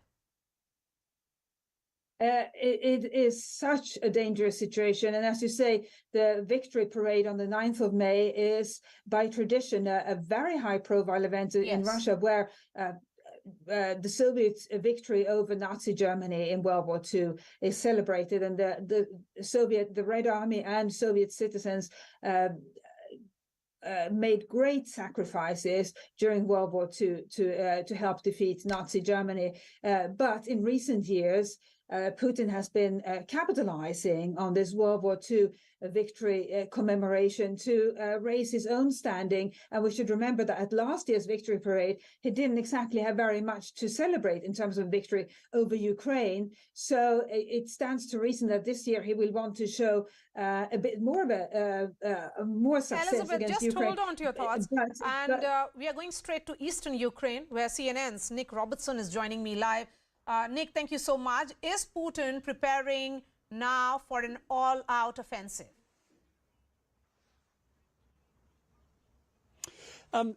[SPEAKER 10] It is such a dangerous situation. And as you say, the victory parade on the 9th of May is, by tradition, a very high-profile event in Russia, where the Soviet victory over Nazi Germany in World War II is celebrated, and the Red Army and Soviet citizens made great sacrifices during World War II to help defeat Nazi Germany. But in recent years, Putin has been capitalizing on this World War II victory commemoration to raise his own standing. And we should remember that at last year's victory parade, he didn't exactly have very much to celebrate in terms of victory over Ukraine. So it stands to reason that this year he will want to show a bit more of more success
[SPEAKER 2] Elizabeth,
[SPEAKER 10] against
[SPEAKER 2] just
[SPEAKER 10] Ukraine.
[SPEAKER 2] Hold on to your thoughts. We are going straight to Eastern Ukraine, where CNN's Nick Robertson is joining me live. Nick, thank you so much. Is Putin preparing now for an all-out offensive?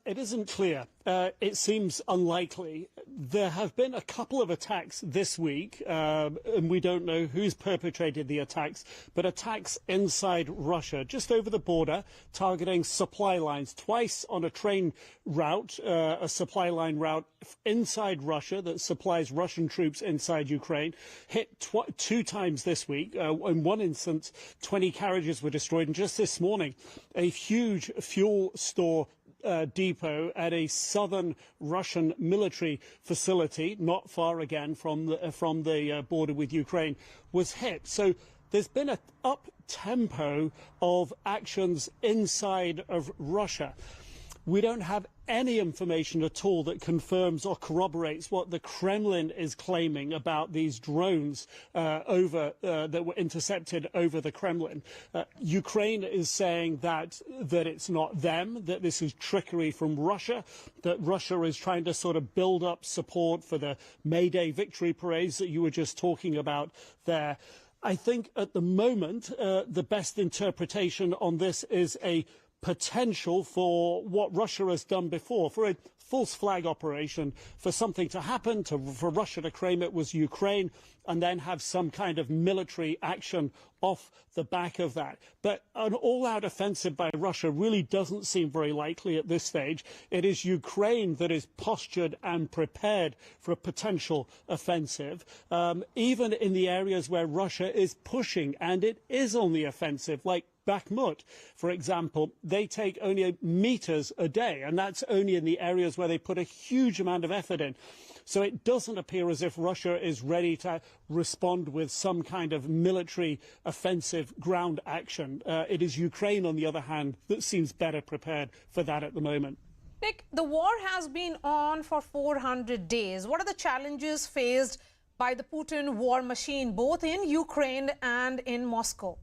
[SPEAKER 11] It isn't clear. It seems unlikely. There have been a couple of attacks this week, and we don't know who's perpetrated the attacks, but attacks inside Russia, just over the border, targeting supply lines. Twice on a train route, a supply line route inside Russia that supplies Russian troops inside Ukraine, hit 2 times this week. In one instance, 20 carriages were destroyed. And just this morning, a huge fuel store depot at a southern Russian military facility, not far again from the border with Ukraine, was hit. So there's been an up-tempo of actions inside of Russia. We don't have any information at all that confirms or corroborates what the Kremlin is claiming about these drones that were intercepted over the Kremlin. Ukraine is saying that it's not them, that this is trickery from Russia, that Russia is trying to sort of build up support for the May Day victory parades that you were just talking about there. I think at the moment the best interpretation on this is a potential for what Russia has done before, for a false flag operation, for something to happen, for Russia to claim it was Ukraine, and then have some kind of military action off the back of that. But an all-out offensive by Russia really doesn't seem very likely at this stage. It is Ukraine that is postured and prepared for a potential offensive, even in the areas where Russia is pushing, and it is on the offensive, like Bakhmut, for example. They take only meters a day, and that's only in the areas where they put a huge amount of effort in. So it doesn't appear as if Russia is ready to respond with some kind of military offensive ground action. It is Ukraine, on the other hand, that seems better prepared for that at the moment.
[SPEAKER 2] Nick, the war has been on for 400 days. What are the challenges faced by the Putin war machine, both in Ukraine and in Moscow?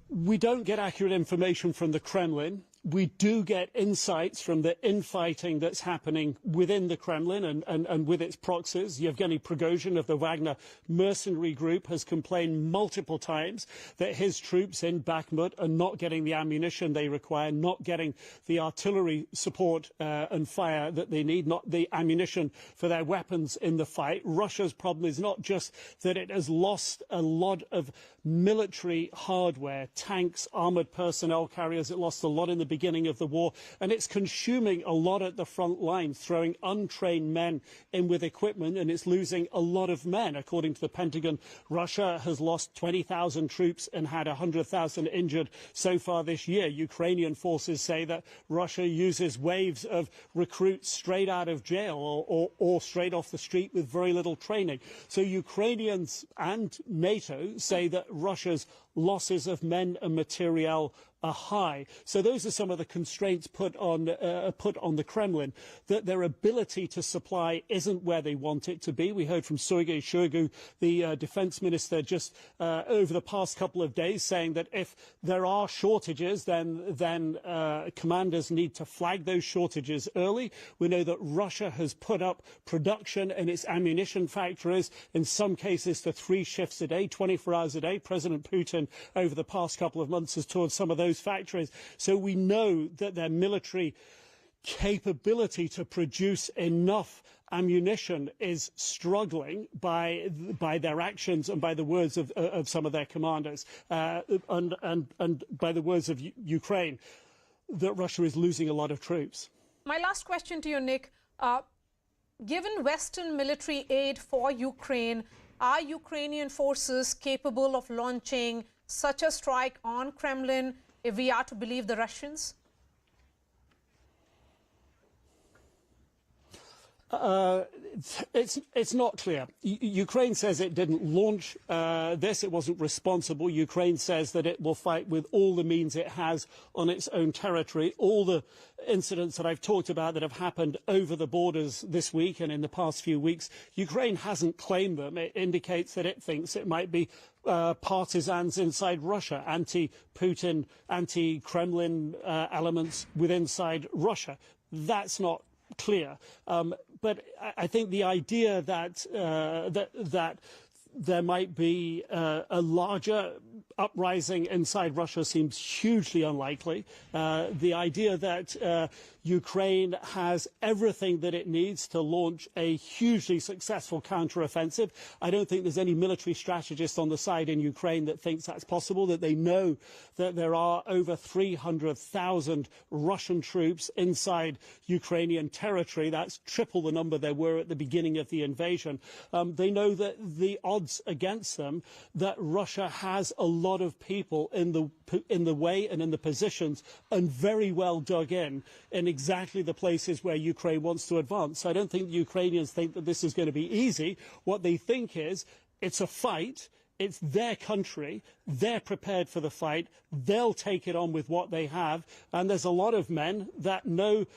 [SPEAKER 11] We don't get accurate information from the Kremlin. We do get insights from the infighting that's happening within the Kremlin and with its proxies. Yevgeny Prigozhin of the Wagner mercenary group has complained multiple times that his troops in Bakhmut are not getting the ammunition they require, not getting the artillery support and fire that they need, not the ammunition for their weapons in the fight. Russia's problem is not just that it has lost a lot of military hardware, tanks, armoured personnel carriers. It lost a lot in the beginning of the war, and it's consuming a lot at the front line, throwing untrained men in with equipment, and it's losing a lot of men. According to the Pentagon, Russia has lost 20,000 troops and had 100,000 injured so far this year. Ukrainian forces say that Russia uses waves of recruits straight out of jail or straight off the street with very little training. So Ukrainians and NATO say that Russia's losses of men and materiel are high. So those are some of the constraints put on the Kremlin, that their ability to supply isn't where they want it to be. We heard from Sergei Shoigu, the defense minister, just over the past couple of days, saying that if there are shortages, then commanders need to flag those shortages early. We know that Russia has put up production in its ammunition factories, in some cases for 3 shifts a day, 24 hours a day. President Putin, over the past couple of months, has toured some of those factories. So we know that their military capability to produce enough ammunition is struggling by their actions and by the words of some of their commanders, and by the words of Ukraine, that Russia is losing a lot of troops.
[SPEAKER 2] My last question to you, Nick. Given Western military aid for Ukraine, are Ukrainian forces capable of launching such a strike on Kremlin, if we are to believe the Russians?
[SPEAKER 11] It's not clear. Ukraine says it didn't launch this, it wasn't responsible. Ukraine says that it will fight with all the means it has on its own territory. All the incidents that I've talked about that have happened over the borders this week and in the past few weeks, Ukraine hasn't claimed them. It indicates that it thinks it might be partisans inside Russia, anti-Putin, anti-Kremlin elements inside Russia. That's not clear. But I think the idea that that there might be a larger uprising inside Russia seems hugely unlikely. The idea that Ukraine has everything that it needs to launch a hugely successful counteroffensive. I don't think there's any military strategist on the side in Ukraine that thinks that's possible, that they know that there are over 300,000 Russian troops inside Ukrainian territory. That's triple the number there were at the beginning of the invasion. They know that the odds against them, that Russia has a lot of people in the way and in the positions and very well dug in exactly the places where Ukraine wants to advance. I don't think the Ukrainians think that this is going to be easy. What they think is it's a fight. It's their country. They're prepared for the fight. They'll take it on with what they have. And there's a lot of men that know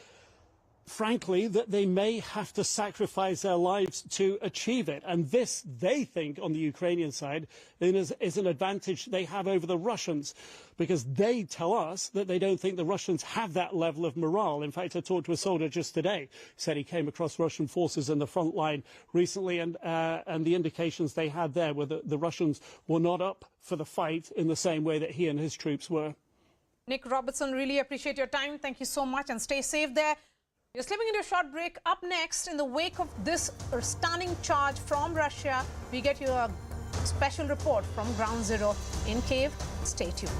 [SPEAKER 11] frankly, that they may have to sacrifice their lives to achieve it. And this, they think, on the Ukrainian side, is an advantage they have over the Russians, because they tell us that they don't think the Russians have that level of morale. In fact, I talked to a soldier just today who said he came across Russian forces in the front line recently, and the indications they had there were that the Russians were not up for the fight in the same way that he and his troops were.
[SPEAKER 2] Nick Robertson, really appreciate your time. Thank you so much, and stay safe there. We're slipping into a short break. Up next, in the wake of this stunning charge from Russia, we get you a special report from Ground Zero in Kyiv. Stay tuned.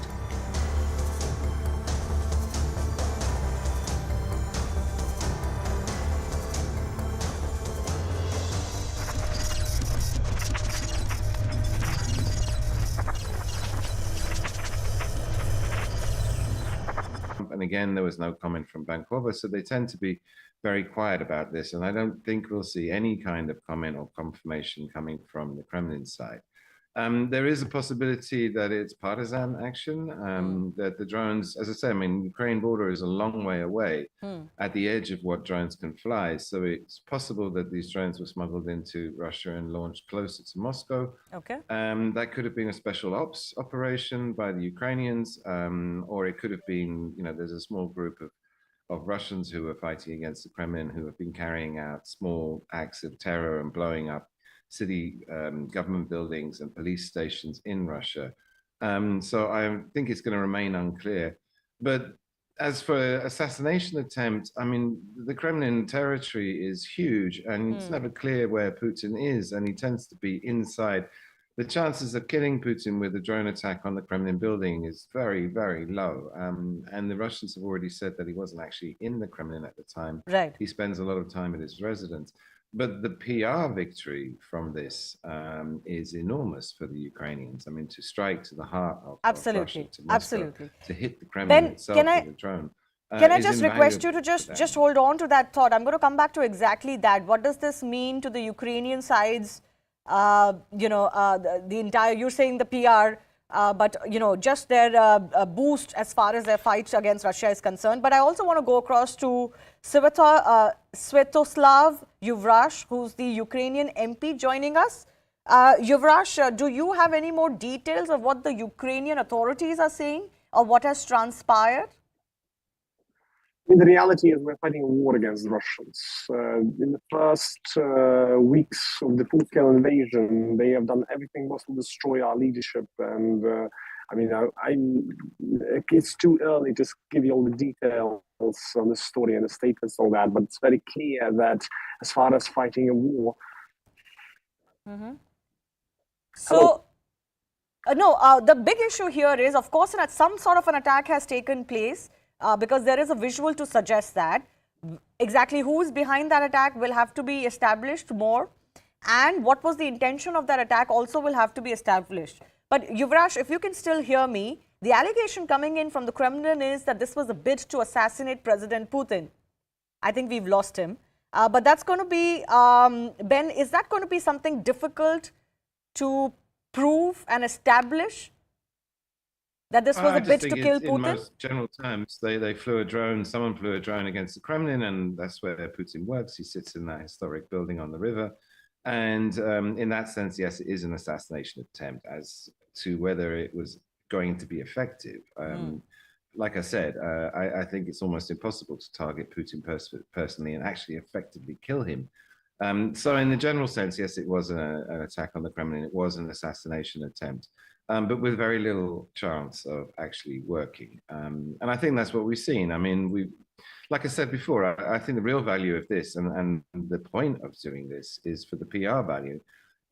[SPEAKER 9] And again, there was no comment from Bankova, so they tend to be very quiet about this. And I don't think we'll see any kind of comment or confirmation coming from the Kremlin side. There is a possibility that it's partisan action, that the drones, as I say, I mean, the Ukraine border is a long way away at the edge of what drones can fly. So it's possible that these drones were smuggled into Russia and launched closer to Moscow.
[SPEAKER 8] Okay.
[SPEAKER 9] That could have been a special ops operation by the Ukrainians, or it could have been, you know, there's a small group of Russians who are fighting against the Kremlin who have been carrying out small acts of terror and blowing up city government buildings and police stations in Russia. So I think it's going to remain unclear. But as for assassination attempt, I mean, the Kremlin territory is huge, and it's never clear where Putin is, and he tends to be inside. The chances of killing Putin with a drone attack on the Kremlin building is very, very low. And the Russians have already said that he wasn't actually in the Kremlin at the time.
[SPEAKER 8] Right.
[SPEAKER 9] He spends a lot of time at his residence. But the PR victory from this is enormous for the Ukrainians. I mean, to strike to the heart of Russia, to Moscow, to hit the Kremlin itself with a drone.
[SPEAKER 8] Can I just request you to just hold on to that thought? I'm going to come back to exactly that. What does this mean to the Ukrainian side's, the entire, you're saying the PR, but, you know, just their boost as far as their fight against Russia is concerned. But I also want to go across to Svetoslav Yuvrash, who's the Ukrainian MP, joining us. Yuvrash, do you have any more details of what the Ukrainian authorities are saying or what has transpired?
[SPEAKER 7] I mean, the reality is we're fighting a war against the Russians. In the first weeks of the full-scale invasion, they have done everything possible to destroy our leadership. And I mean, it's too early to give you all the details on the story and the statements and all that, but it's very clear that as far as fighting a war...
[SPEAKER 8] So, the big issue here is, of course, that some sort of an attack has taken place. Because there is a visual to suggest that. Exactly who is behind that attack will have to be established more, and what was the intention of that attack also will have to be established. But Yuvrash, if you can still hear me, the allegation coming in from the Kremlin is that this was a bid to assassinate President Putin. I think we've lost him. But that's going to be, Ben, is that going to be something difficult to prove and establish? That this was a bid to kill Putin?
[SPEAKER 9] In most general terms, they flew a drone, someone flew a drone against the Kremlin, and that's where Putin works. He sits in that historic building on the river. And in that sense, yes, it is an assassination attempt. As to whether it was going to be effective, like I said, I think it's almost impossible to target Putin personally and actually effectively kill him. So in the general sense, yes, it was an attack on the Kremlin. It was an assassination attempt. But with very little chance of actually working. And I think that's what we've seen. I mean, like I said before, I think the real value of this and the point of doing this is for the PR value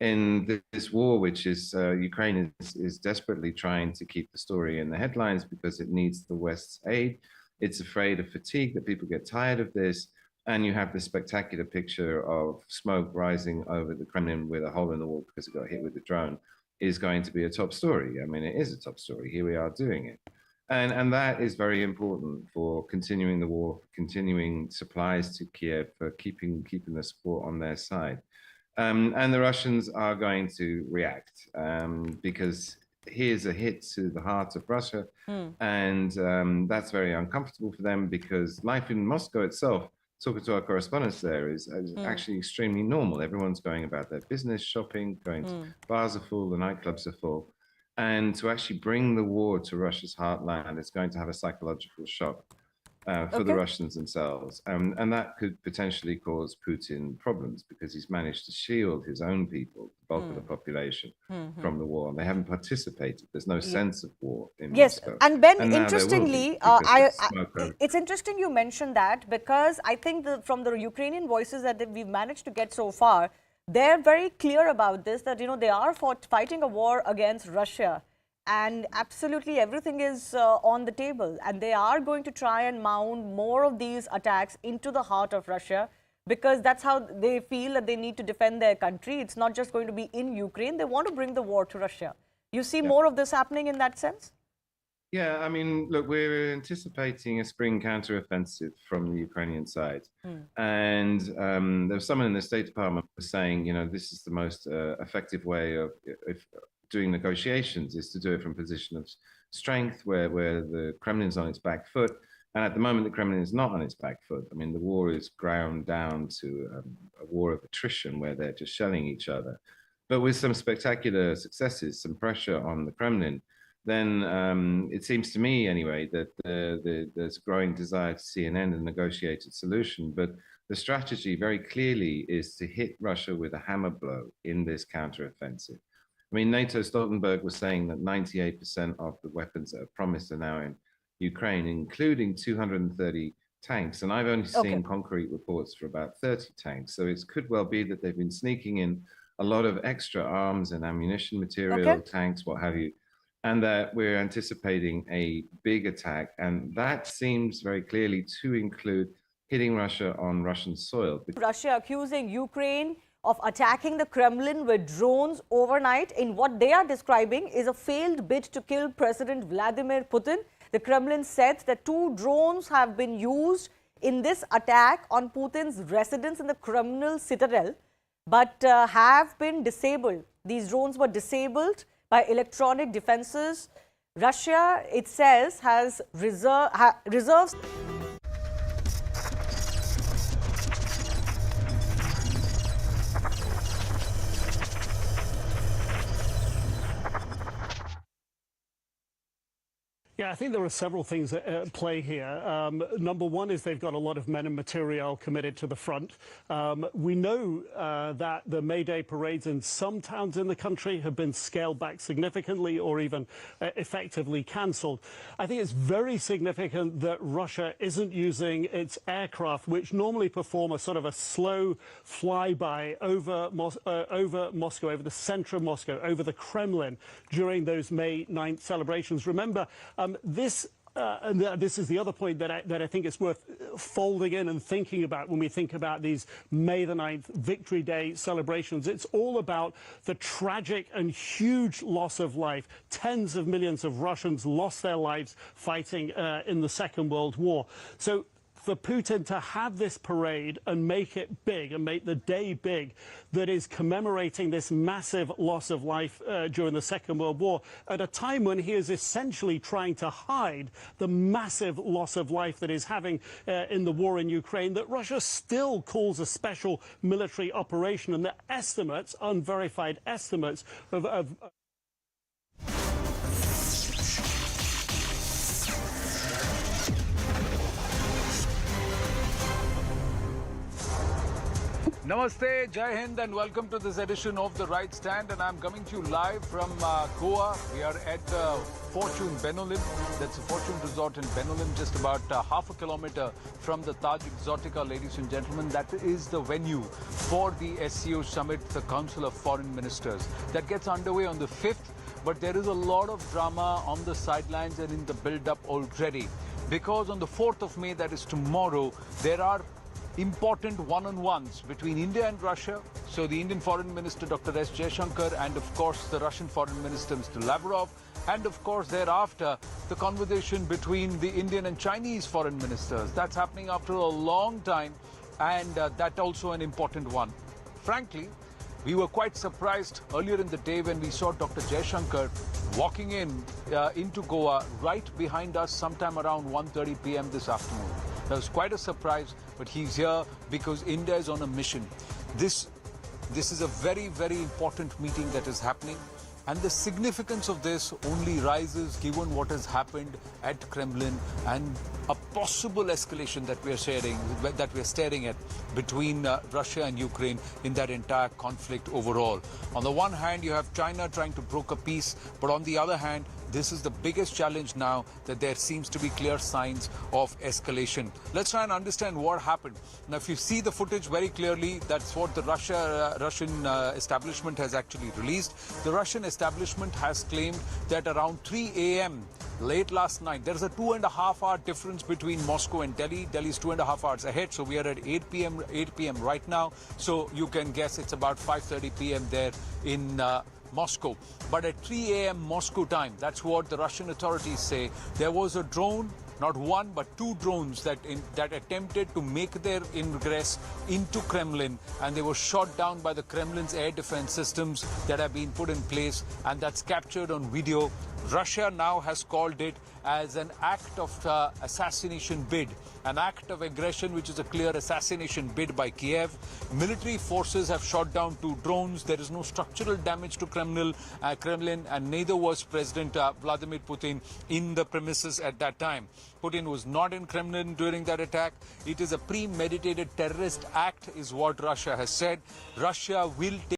[SPEAKER 9] in this war, which is Ukraine is desperately trying to keep the story in the headlines because it needs the West's aid. It's afraid of fatigue, that people get tired of this. And you have this spectacular picture of smoke rising over the Kremlin with a hole in the wall because it got hit with a drone. Is going to be a top story. I mean, it is a top story. Here we are doing it. And that is very important for continuing the war, continuing supplies to Kiev, for keeping the support on their side. And the Russians are going to react because here's a hit to the heart of Russia. And that's very uncomfortable for them because life in Moscow itself talking to our correspondents there, is actually extremely normal. Everyone's going about their business, shopping, going to bars are full, the nightclubs are full. And to actually bring the war to Russia's heartland is going to have a psychological shock for the Russians themselves. And that could potentially cause Putin problems because he's managed to shield his own people, the bulk of the population, from the war. And they haven't participated. There's no sense of war in Moscow.
[SPEAKER 8] And Ben, interestingly, it's interesting you mentioned that, because I think from the Ukrainian voices that we've managed to get so far, they're very clear about this, that, they are fighting a war against Russia. And absolutely everything is on the table. And they are going to try and mount more of these attacks into the heart of Russia, because that's how they feel that they need to defend their country. It's not just going to be in Ukraine. They want to bring the war to Russia. You see more of this happening in that sense?
[SPEAKER 9] Yeah, I mean, look, we're anticipating a spring counteroffensive from the Ukrainian side. And there was someone in the State Department was saying, this is the most effective way of doing negotiations, is to do it from a position of strength where the Kremlin's on its back foot. And at the moment, the Kremlin is not on its back foot. I mean, the war is ground down to a war of attrition where they're just shelling each other. But with some spectacular successes, some pressure on the Kremlin, then it seems to me anyway that there's a growing desire to see an end and negotiated solution. But the strategy very clearly is to hit Russia with a hammer blow in this counteroffensive. I mean, NATO Stoltenberg was saying that 98% of the weapons that are promised are now in Ukraine, including 230 tanks. And I've only seen concrete reports for about 30 tanks. So it could well be that they've been sneaking in a lot of extra arms and ammunition material, tanks, what have you, and that we're anticipating a big attack. And that seems very clearly to include hitting Russia on Russian soil.
[SPEAKER 8] Russia accusing Ukraine of attacking the Kremlin with drones overnight in what they are describing is a failed bid to kill President Vladimir Putin. The Kremlin said that 2 drones have been used in this attack on Putin's residence in the Kremlin citadel, but have been disabled. These drones were disabled by electronic defenses. Russia, it says, has reserves.
[SPEAKER 11] Yeah, I think there are several things at play here. Number one is they've got a lot of men and material committed to the front. We know that the May Day parades in some towns in the country have been scaled back significantly or even effectively cancelled. I think it's very significant that Russia isn't using its aircraft, which normally perform a sort of a slow flyby over Moscow, over the center of Moscow, over the Kremlin during those May 9th celebrations. Remember, this is the other point that I think it's worth folding in and thinking about when we think about these May the 9th Victory Day celebrations. It's all about the tragic and huge loss of life. Tens of millions of Russians lost their lives fighting in the Second World War. So for Putin to have this parade and make it big and make the day big that is commemorating this massive loss of life during the Second World War at a time when he is essentially trying to hide the massive loss of life that is having in the war in Ukraine, that Russia still calls a special military operation, and the estimates, unverified estimates of
[SPEAKER 12] Namaste, Jai Hind, and welcome to this edition of The Right Stand. And I'm coming to you live from Goa. We are at Fortune Benolin. That's a Fortune Resort in Benolin, just about half a kilometer from the Taj Exotica, ladies and gentlemen. That is the venue for the SCO Summit, the Council of Foreign Ministers. That gets underway on the 5th, but there is a lot of drama on the sidelines and in the build-up already. Because on the 4th of May, that is tomorrow, there are important one-on-ones between India and Russia. So the Indian Foreign Minister Dr. S. Jaishankar and of course the Russian Foreign Minister Mr. Lavrov, and of course thereafter the conversation between the Indian and Chinese foreign ministers. That's happening after a long time, and that's also an important one. Frankly, we were quite surprised earlier in the day when we saw Dr. Jaishankar walking into Goa right behind us sometime around 1:30 p.m. this afternoon. That was quite a surprise, but he's here because India is on a mission. This is a very, very important meeting that is happening. And the significance of this only rises given what has happened at Kremlin and a possible escalation that we are staring at between Russia and Ukraine in that entire conflict overall. On the one hand, you have China trying to broker peace, but on the other hand, this is the biggest challenge now that there seems to be clear signs of escalation. Let's try and understand what happened. Now, if you see the footage very clearly, that's what the Russian establishment has actually released. The Russian establishment has claimed that around 3 a.m. late last night, there's a 2.5-hour difference between Moscow and Delhi. Delhi is 2.5 hours ahead, so we are at 8 p.m. right now. So you can guess it's about 5:30 p.m. there in Moscow. But at 3 a.m. Moscow time, that's what the Russian authorities say, there was a drone, not one but two drones that attempted to make their ingress into Kremlin, and they were shot down by the Kremlin's air defense systems that have been put in place, and that's captured on video. Russia now has called it as an act of assassination bid, an act of aggression which is a clear assassination bid by Kiev. Military forces have shot down 2 drones. There is no structural damage to Kremlin, and neither was President Vladimir Putin in the premises at that time. Putin was not in Kremlin during that attack. It is a premeditated terrorist act, is what Russia has said. Russia will take